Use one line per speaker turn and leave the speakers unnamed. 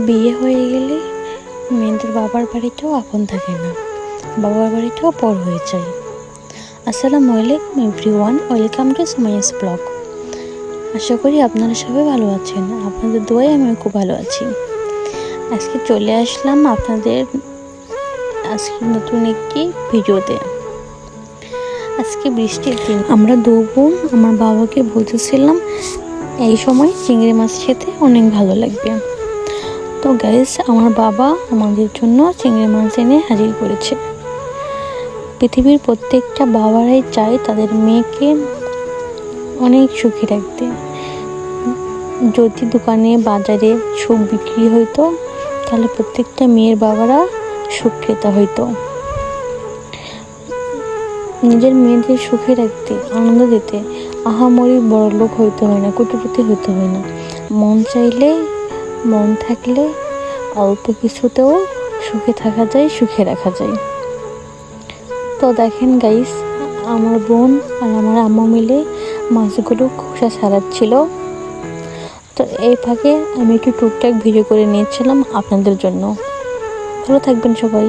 বিয়ে হয়ে গেলে মেয়েদের বাবার বাড়িটাও আপন থাকে না, বাবার বাড়িটাও পর হয়ে যায়। আসসালামু আলাইকুম everyone, welcome to Sumaiya's blog. আশা করি আপনারা সবাই ভালো আছেন, আপনাদের দোয়ায় আমিও খুব ভালো আছি। আজকে চলে আসলাম আপনাদের নতুন একটি ভিডিওতে। আজকে বৃষ্টির দিন, আমরা দু বোন আমার বাবাকে বলতেছিলাম এই সময় চিংড়ি মাছ খেতে অনেক ভালো লাগবে। তো গাইস, আমার বাবা আমাদের জন্য চিংড়ি মাছ এনে হাজির করেছে। পৃথিবীর প্রত্যেকটা বাবারাই চায় তাদের মেয়েকে অনেক সুখী রাখতে। যদি দোকানে বাজারে সুখ বিক্রি হইতো তাহলে প্রত্যেকটা মেয়ের বাবারা সুখ খেতে হইতো। নিজের মেয়েদের সুখে রাখতে, আনন্দ দিতে আহামরি বড় লোক হইতে হয় না, কোটিপতি হইতে হয় না। মন চাইলে, মন থাকলে অল্প কিছুতেও সুখে থাকা যায়, সুখে রাখা যায়। তো দেখেন গাইস, আমার বোন আর আমার আম্মু মিলে মাছগুলো খোসা ছাড়াচ্ছিল। তো এই ফাঁকে আমি একটু টুকটাক ভিডিও করে নিয়েছিলাম আপনাদের জন্য। ভালো থাকবেন সবাই।